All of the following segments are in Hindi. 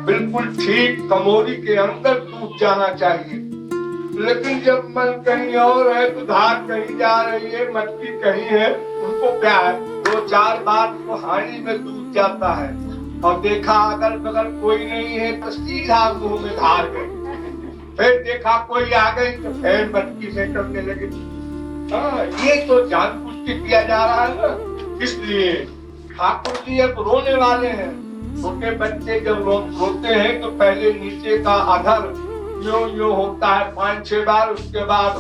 बिल्कुल ठीक कमोरी के अंदर डूब जाना चाहिए। लेकिन जब मन कहीं और है तो धार कहीं जा रही है, मटकी कहीं है, उनको क्या है, दो चार बार तो हानि में डूब जाता है और देखा अगल बगल कोई नहीं है तो सीधा मुंह में धार गई। फिर देखा कोई आ गई तो फिर मटकी से करने लगे। हाँ, ये तो जानबूझ के किया जा रहा है ना। इसलिए ठाकुर जी अब रोने वाले हैं। छोटे बच्चे जब रोते हैं तो पहले नीचे का अधर यूं यूं होता है 5-6 बार, उसके बाद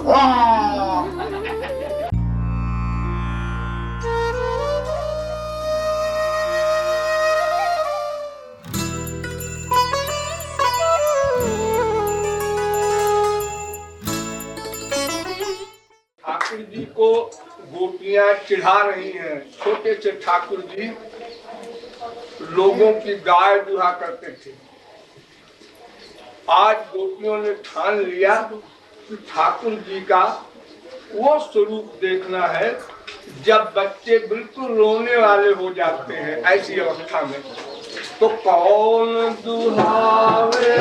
ठाकुर जी को गोपियां चिढ़ा रही हैं। छोटे से ठाकुर जी लोगों की गाय दुहा करते थे। आज गोपियों ने ठान लिया कि ठाकुर जी का वो स्वरूप देखना है जब बच्चे बिल्कुल रोने वाले हो जाते हैं। ऐसी अवस्था में तो कौन दुहावे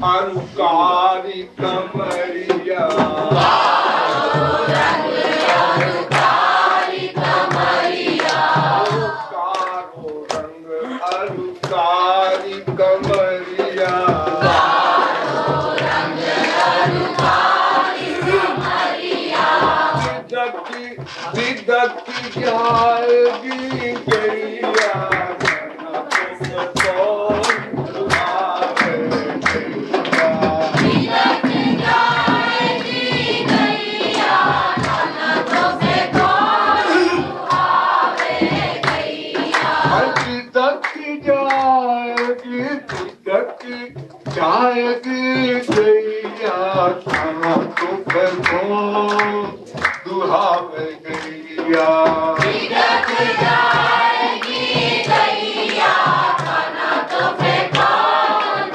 अनुकारी कमरिया, अनुकारी कमरिया, कारो रंग अनुकारी कमरिया, कारो रंग अनुकारी कमरिया, विदकी जाएगी गैया, जाएगी गैया खाना तो फिर दुहावे गैया, जाएगी गैया खाना तो फिर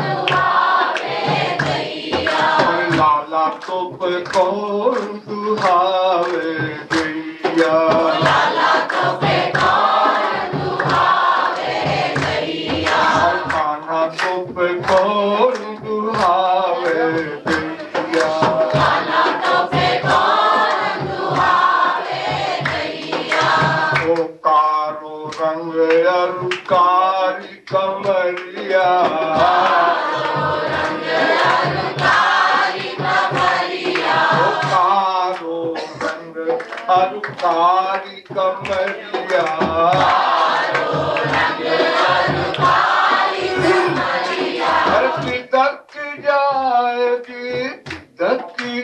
दुहावे गैया, लाला तो फिर कौन दुहावे गैया, लाला तो फिर कौन दुहावे गैया, खाना तो फिर कौन दुहावे गैया, खाना तो फिर कौन दुहावे गैया, ओ कारो रंग अनुकारी कमरिया, कारो रंग अनुकारी कमरिया, ओ कारो रंग अनुकारी कमरिया, कारो रंग अनुकारी कमरिया, दक्की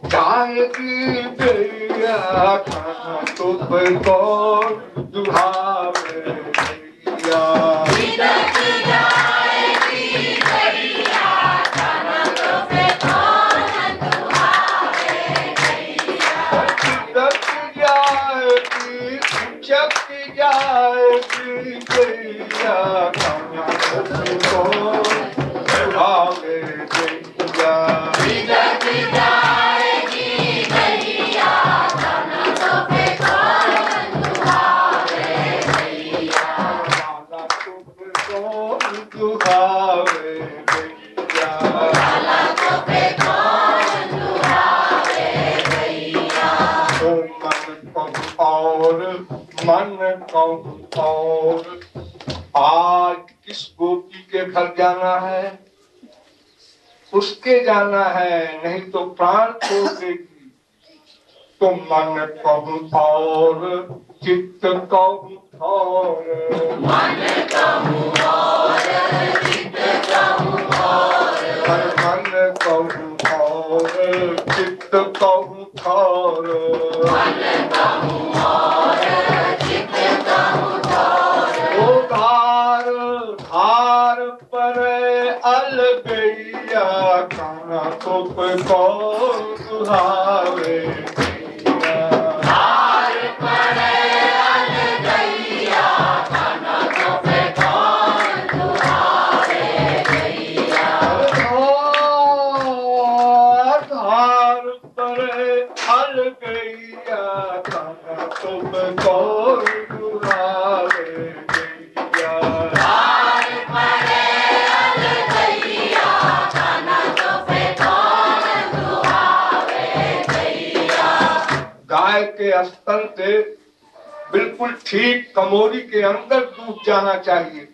जाएगी गैया खाना तो फिर कौन दुहावे गैया, दक्की जाएगी गैया खाना तो फिर कौन दुहावे गैया, दक्की जाएगी चक्की जाएगी गैया खाना तो फिर कौन दुहावे गैया, दक्की जाएगी गैया खाना तो फिर कौन दुहावे गैया, खाना तो फिर कौन दुहावे गैया, खाना तो फिर कौन दुहावे गैया, ओ मन कहूँ और आज किस गोपी के घर जाना है उसके जाना है, नहीं तो प्राण छोड़ देगी। तो मन कहूँ और चित्त कहूँ और, मन कहूँ और चित्त कहूँ और, मन कहूँ और चित्त कहूँ और, मन कहूँ और चित्त कहूँ और, ओ धार हार पर अलगैया काना तुप को सुहावे हार पर अलगैया काना तुप को सुहावे गैया हार पर अलगैया काना तुप को सुहावे गाय के स्तन से बिल्कुल ठीक कमोरी के अंदर दूध जाना चाहिए,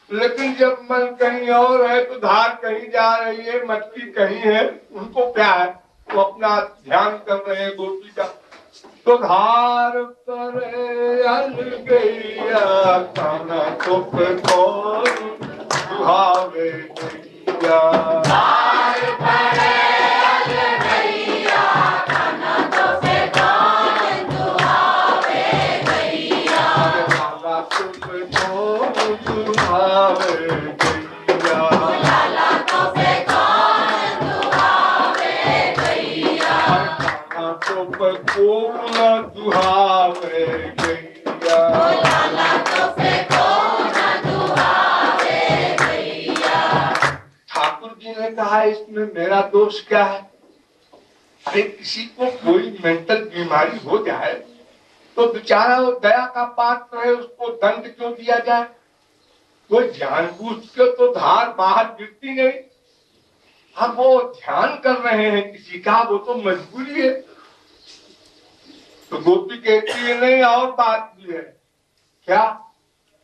लेकिन जब मन कहीं और है तो धार कहीं जा रही है, मटकी कहीं है, उनको क्या है, वो अपना ध्यान कर रहे हैं गोपी का। तो धार पर अलगैया काना तुप को सुहावे गैया हार पर अलगैया काना तुप को सुहावे गैया काना तुप को सुहावे गैया लाला तुप को सुहावे गैया काना तुप को न सुहावे गैया लाला तुप को न सुहावे गैया। ठाकुर जी ने कहा इसमें मेरा दोष क्या है? अरे किसी को कोई मेंटल बीमारी हो जाए तो बेचारा वो दया का पात्र है, उसको दंड क्यों दिया जाए? कोई जानबूझ के तो धार बाहर गिरती नहीं, हम वो ध्यान कर रहे हैं किसी का, वो तो मजबूरी है। तो गोपी कहती है नहीं, और बात भी है। क्या?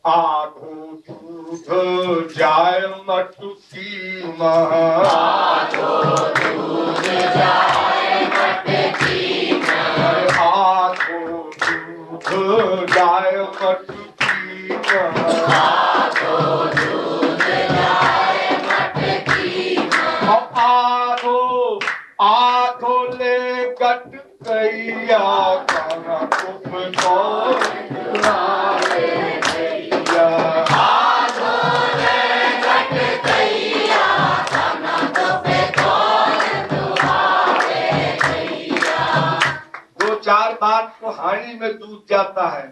आधो दूध जाय मटकी महा आधो दूध जाए मटकी में आधो दूध जाय मटकी महा आधो दूध जाए मटकी में आधो आधो ले गट गैया काना तुप को सुहावे गैया आधो ले गट गैया काना तुप को सुहावे गैया। दो चार बार तो हानि में दूध जाता है,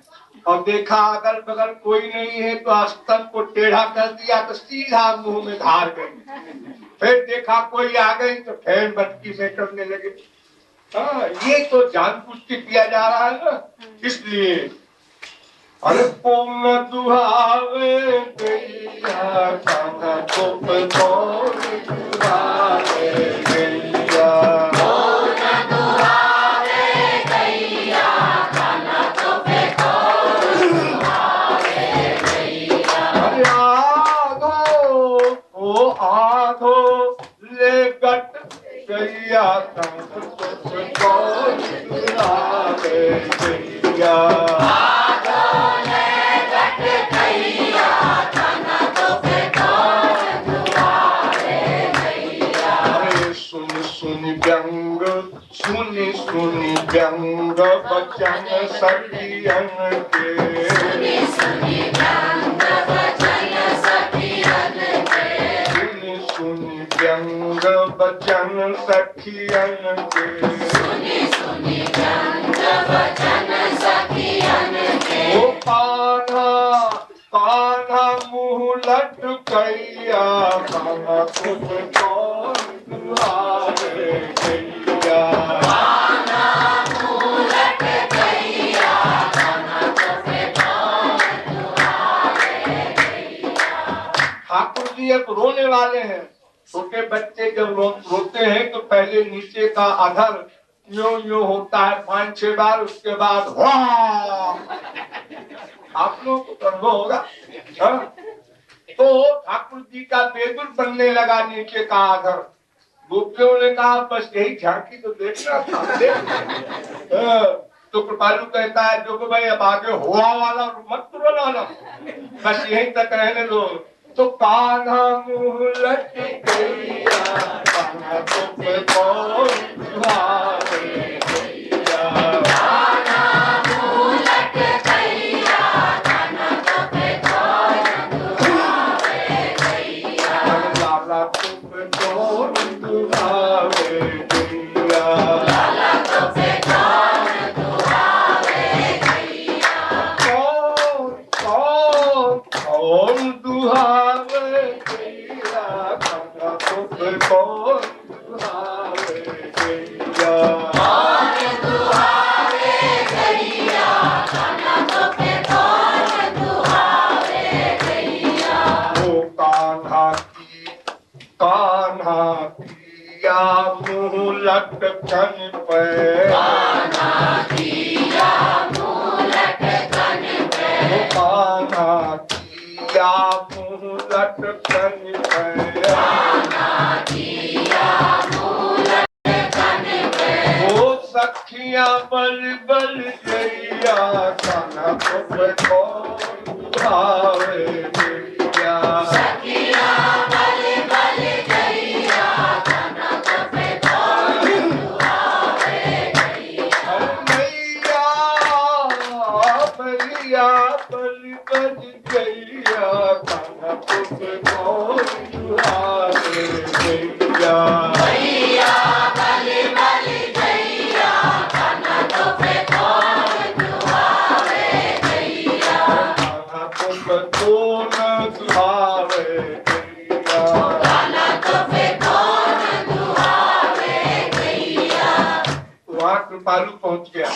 और देखा अगल बगल कोई नहीं है तो स्तन को टेढ़ा कर दिया तो सीधा मुंह में धार गई। फिर देखा कोई आ गई तो फिर मटकी से करने लगे। हाँ, ये तो जानबूझ के किया जा रहा है ना, इसलिए। अरे पूर्ण दुहावे गैया काना तुप को दुहावे गैया पूर्ण दुहावे गैया काना तुप को सुहावे गैया अरे आधो ओ आधो ले गट गैया काना तुप को दुहावे गैया आधो ले गट गैया काना तुप को सुहावे गैया अरे सुन सुन व्यंग सुनी सुनी व्यंग बचन सखियन के सुनी सुनी व्यंग वचन सखियन के सुनी सुनी व्यंग बचन सखियन के सुनी सुनी व्यंग वचन सखियन के ओ कान्हा कान्हा मुँह लटकैया काना तुप को दुहावे गैया काना मुँह लटकैया काना तुप को सुहावे गैया। ठाकुर जी अब रोने वाले हैं। छोटे बच्चे जब रोते हैं तो पहले नीचे का अधर यूं यूं होता है 5-6 बार, उसके बाद वाह। आप लोगों को अनुभव होगा। हाँ? तो ठाकुर जी का बेदुल बनने लगा नीचे का अधर। गोपियों ने कहा बस यही झांकी तो देखना था, देख। तो कृपालु कहता है जो भाई अब आगे हुआ वाला मत रोना, बस यहीं तक रहने दो। तो कान्हा मुँह लटकैया काना तुप को सुहावे गैया काना मुँह लटकैया काना तुप को सुहावे तुमको दुहावे गैया लाला तुझसे कौन दुहावे गैया कौन दुहावे गैया लाला तुमको दुहावे गैया कौन दुहावे गैया लाला तुझसे कौन दुहावे गैया वो कान्हा किया मुँह लटकन पे कान्हा किया मुँह लटकन पे वो कान्हा किया मुँह लटकन पे कान्हा किया मुँह लटकन पे वो सखियाँ बल बल गैया कान्हा को दुहावे गैया सखिया बल बल गैया कान्हा तुझसे कौन दुहावे गैया मैया मैया बल बल गैया कान्हा को दुहावे गैया मैया बल बल गैया कान्हा तुझसे कौन दुहावे गैया कान्हा को न दुहावे गैया कान्हा तुझसे कौन दुहावे गैया वहाँ कृपालु पहुंच गया।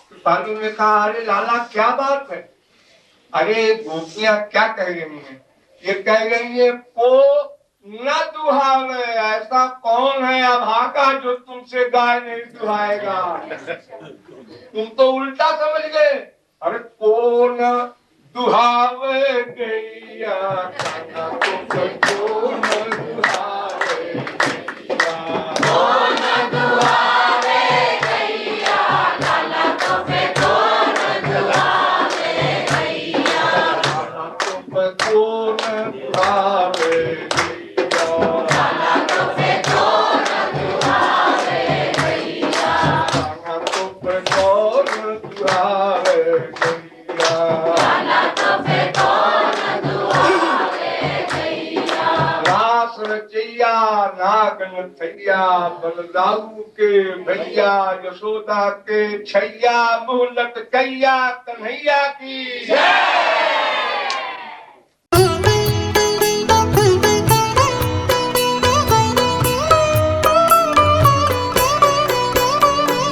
कृपालु ने कहा अरे लाला क्या बात है? अरे गोपियां क्या कह रही हैं? ये कह रही है को न दुहावे, ऐसा कौन है अभागा जो तुमसे गाय नहीं दुहाएगा? तुम तो उल्टा समझ गए। अरे कौन दुहावे गैया कान्हा तुमको न दुहावे गैया कौन दुहावे गैया लाला तुझसे कौन दुहावे गैया कान्हा तुमको न दुहावे गैया लाला तुझसे कौन दुहावे गैया कान्हा तुमको न दुहावे गैया लाला तुझसे कौन दुहावे गैया रास रचैया नागन थैया बलदाऊ के भैया यशोदा के छैया मुँह लटकैया कन्हैया की जय